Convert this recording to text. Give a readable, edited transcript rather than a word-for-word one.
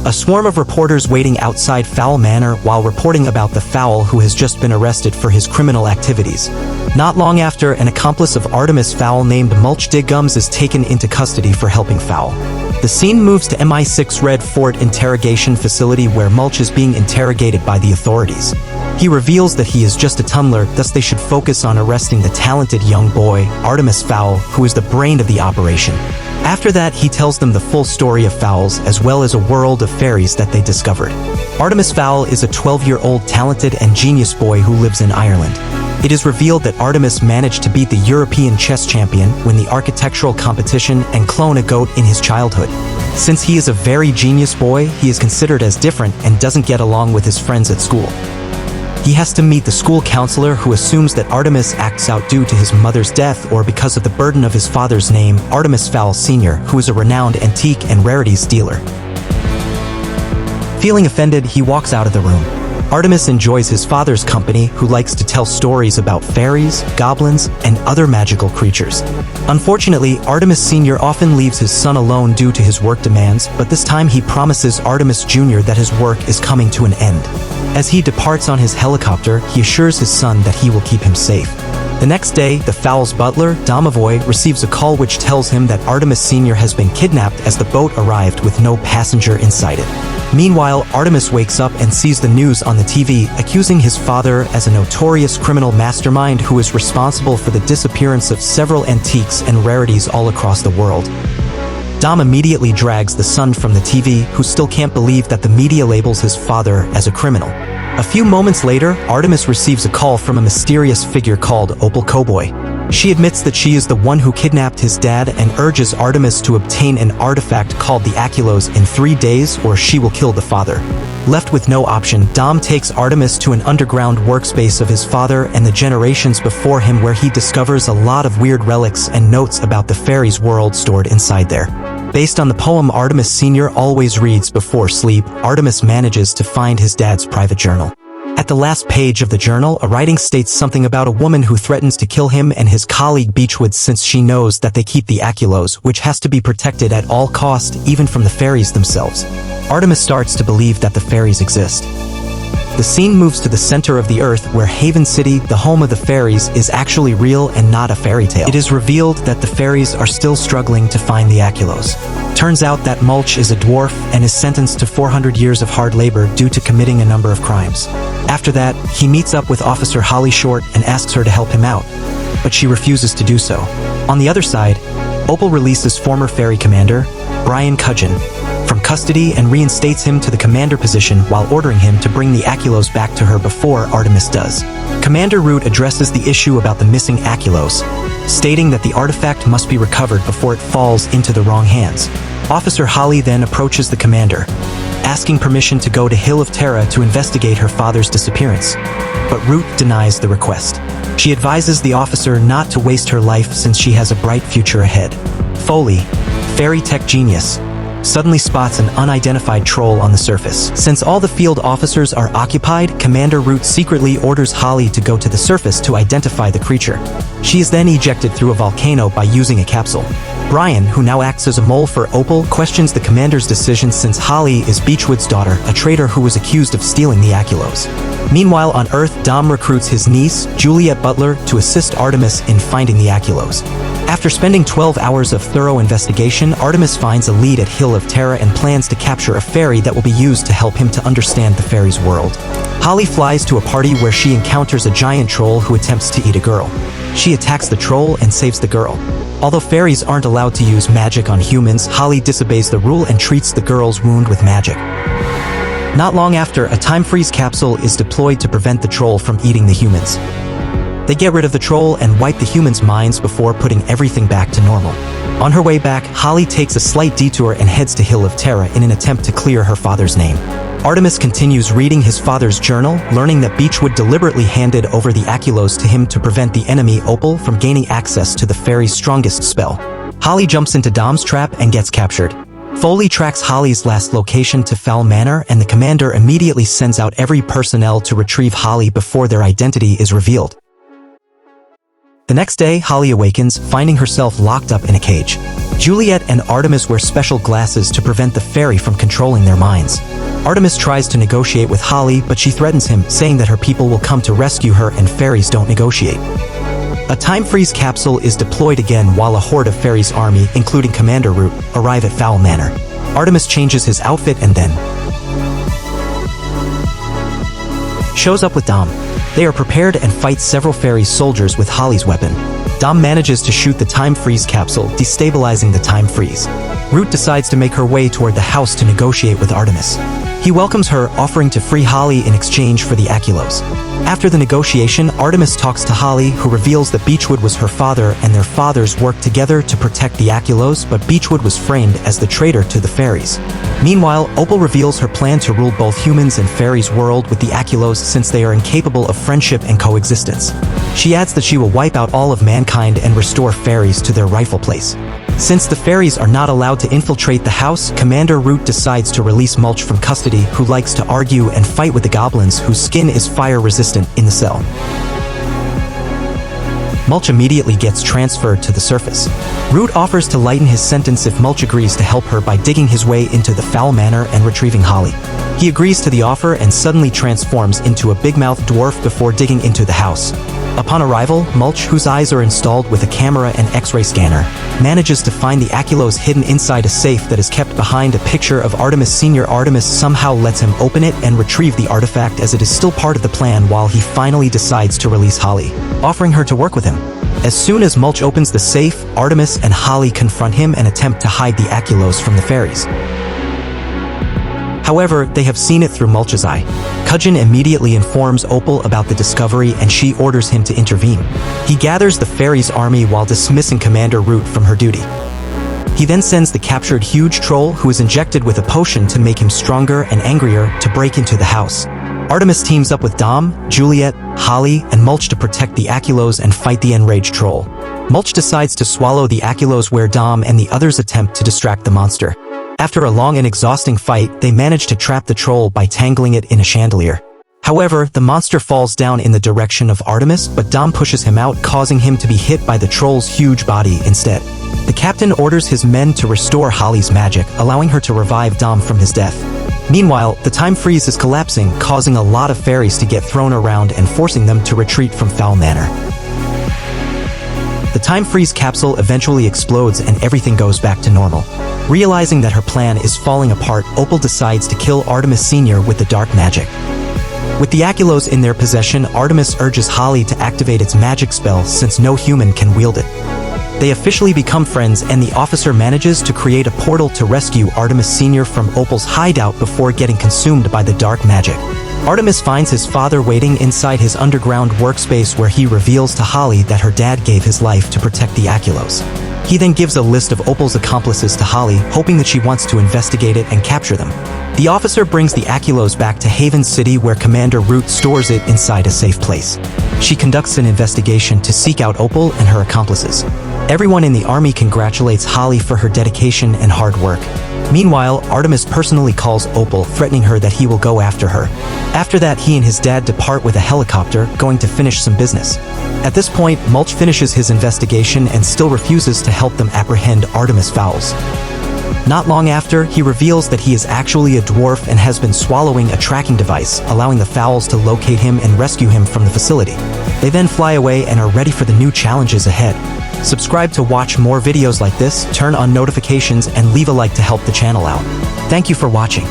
A swarm of reporters waiting outside Fowl Manor while reporting about the Fowl who has just been arrested for his criminal activities. Not long after, an accomplice of Artemis Fowl named Mulch Diggums is taken into custody for helping Fowl. The scene moves to MI6 Red Fort interrogation facility where Mulch is being interrogated by the authorities. He reveals that he is just a tunneler, thus they should focus on arresting the talented young boy, Artemis Fowl, who is the brain of the operation. After that, he tells them the full story of Fowls as well as a world of fairies that they discovered. Artemis Fowl is a 12-year-old talented and genius boy who lives in Ireland. It is revealed that Artemis managed to beat the European chess champion, win the architectural competition, and clone a goat in his childhood. Since he is a very genius boy, he is considered as different and doesn't get along with his friends at school. He has to meet the school counselor who assumes that Artemis acts out due to his mother's death or because of the burden of his father's name, Artemis Fowl Sr., who is a renowned antique and rarities dealer. Feeling offended, he walks out of the room. Artemis enjoys his father's company, who likes to tell stories about fairies, goblins, and other magical creatures. Unfortunately, Artemis Sr. often leaves his son alone due to his work demands, but this time he promises Artemis Jr. that his work is coming to an end. As he departs on his helicopter, he assures his son that he will keep him safe. The next day, the Fowl's butler, Domovoy, receives a call which tells him that Artemis Sr. has been kidnapped as the boat arrived with no passenger inside it. Meanwhile, Artemis wakes up and sees the news on the TV, accusing his father as a notorious criminal mastermind who is responsible for the disappearance of several antiques and rarities all across the world. Dom immediately drags the son from the TV, who still can't believe that the media labels his father as a criminal. A few moments later, Artemis receives a call from a mysterious figure called Opal Cowboy. She admits that she is the one who kidnapped his dad and urges Artemis to obtain an artifact called the Aculos in 3 days or she will kill the father. Left with no option, Dom takes Artemis to an underground workspace of his father and the generations before him where he discovers a lot of weird relics and notes about the fairies' world stored inside there. Based on the poem Artemis Sr. always reads before sleep, Artemis manages to find his dad's private journal. At the last page of the journal, a writing states something about a woman who threatens to kill him and his colleague Beechwood since she knows that they keep the Aculos, which has to be protected at all cost, even from the fairies themselves. Artemis starts to believe that the fairies exist. The scene moves to the center of the Earth, where Haven City, the home of the fairies, is actually real and not a fairy tale. It is revealed that the fairies are still struggling to find the Aculos. Turns out that Mulch is a dwarf and is sentenced to 400 years of hard labor due to committing a number of crimes. After that, he meets up with Officer Holly Short and asks her to help him out, but she refuses to do so. On the other side, Opal releases former fairy commander, Brian Cudgeon, from custody and reinstates him to the commander position while ordering him to bring the Aculos back to her before Artemis does. Commander Root addresses the issue about the missing Aculos, stating that the artifact must be recovered before it falls into the wrong hands. Officer Holly then approaches the commander, asking permission to go to Hill of Terra to investigate her father's disappearance, but Root denies the request. She advises the officer not to waste her life since she has a bright future ahead. Foley, fairy tech genius, suddenly spots an unidentified troll on the surface. Since all the field officers are occupied, Commander Root secretly orders Holly to go to the surface to identify the creature. She is then ejected through a volcano by using a capsule. Brian, who now acts as a mole for Opal, questions the commander's decision since Holly is Beechwood's daughter, a traitor who was accused of stealing the Aculos. Meanwhile, on Earth, Dom recruits his niece, Juliet Butler, to assist Artemis in finding the Aculos. After spending 12 hours of thorough investigation, Artemis finds a lead at Hill of Terra and plans to capture a fairy that will be used to help him to understand the fairies' world. Holly flies to a party where she encounters a giant troll who attempts to eat a girl. She attacks the troll and saves the girl. Although fairies aren't allowed to use magic on humans, Holly disobeys the rule and treats the girl's wound with magic. Not long after, a time freeze capsule is deployed to prevent the troll from eating the humans. They get rid of the troll and wipe the humans' minds before putting everything back to normal. On her way back, Holly takes a slight detour and heads to Hill of Terra in an attempt to clear her father's name. Artemis continues reading his father's journal, learning that Beechwood deliberately handed over the Aculos to him to prevent the enemy Opal from gaining access to the fairy's strongest spell. Holly jumps into Dom's trap and gets captured. Foley tracks Holly's last location to Fowl Manor, and the commander immediately sends out every personnel to retrieve Holly before their identity is revealed. The next day, Holly awakens, finding herself locked up in a cage. Juliet and Artemis wear special glasses to prevent the fairy from controlling their minds. Artemis tries to negotiate with Holly, but she threatens him, saying that her people will come to rescue her and fairies don't negotiate. A time freeze capsule is deployed again while a horde of fairies' army, including Commander Root, arrive at Fowl Manor. Artemis changes his outfit and then shows up with Dom. They are prepared and fight several fairies soldiers with Holly's weapon. Dom manages to shoot the time freeze capsule, destabilizing the time freeze. Root decides to make her way toward the house to negotiate with Artemis. He welcomes her, offering to free Holly in exchange for the Aculos. After the negotiation, Artemis talks to Holly, who reveals that Beechwood was her father and their fathers worked together to protect the Aculos, but Beechwood was framed as the traitor to the fairies. Meanwhile, Opal reveals her plan to rule both humans and fairies' world with the Aculos since they are incapable of friendship and coexistence. She adds that she will wipe out all of mankind and restore fairies to their rightful place. Since the fairies are not allowed to infiltrate the house, Commander Root decides to release Mulch from custody, who likes to argue and fight with the goblins whose skin is fire-resistant in the cell. Mulch immediately gets transferred to the surface. Root offers to lighten his sentence if Mulch agrees to help her by digging his way into the Fowl Manor and retrieving Holly. He agrees to the offer and suddenly transforms into a big-mouthed dwarf before digging into the house. Upon arrival, Mulch, whose eyes are installed with a camera and X-ray scanner, manages to find the Aculos hidden inside a safe that is kept behind a picture of Artemis Sr. Artemis somehow lets him open it and retrieve the artifact, as it is still part of the plan, while he finally decides to release Holly, offering her to work with him. As soon as Mulch opens the safe, Artemis and Holly confront him and attempt to hide the Aculos from the fairies. However, they have seen it through Mulch's eye. Cudgeon immediately informs Opal about the discovery and she orders him to intervene. He gathers the fairies' army while dismissing Commander Root from her duty. He then sends the captured huge troll, who is injected with a potion to make him stronger and angrier, to break into the house. Artemis teams up with Dom, Juliet, Holly, and Mulch to protect the Aculos and fight the enraged troll. Mulch decides to swallow the Aculos where Dom and the others attempt to distract the monster. After a long and exhausting fight, they manage to trap the troll by tangling it in a chandelier. However, the monster falls down in the direction of Artemis, but Dom pushes him out, causing him to be hit by the troll's huge body instead. The captain orders his men to restore Holly's magic, allowing her to revive Dom from his death. Meanwhile, the time freeze is collapsing, causing a lot of fairies to get thrown around and forcing them to retreat from Fowl Manor. The time freeze capsule eventually explodes and everything goes back to normal. Realizing that her plan is falling apart, Opal decides to kill Artemis Sr. with the dark magic. With the Aculos in their possession, Artemis urges Holly to activate its magic spell since no human can wield it. They officially become friends and the officer manages to create a portal to rescue Artemis Sr. from Opal's hideout before getting consumed by the dark magic. Artemis finds his father waiting inside his underground workspace, where he reveals to Holly that her dad gave his life to protect the Aculos. He then gives a list of Opal's accomplices to Holly, hoping that she wants to investigate it and capture them. The officer brings the Aculos back to Haven City, where Commander Root stores it inside a safe place. She conducts an investigation to seek out Opal and her accomplices. Everyone in the army congratulates Holly for her dedication and hard work. Meanwhile, Artemis personally calls Opal, threatening her that he will go after her. After that, he and his dad depart with a helicopter, going to finish some business. At this point, Mulch finishes his investigation and still refuses to help them apprehend Artemis Fowls. Not long after, he reveals that he is actually a dwarf and has been swallowing a tracking device, allowing the Fowls to locate him and rescue him from the facility. They then fly away and are ready for the new challenges ahead. Subscribe to watch more videos like this, turn on notifications, and leave a like to help the channel out. Thank you for watching.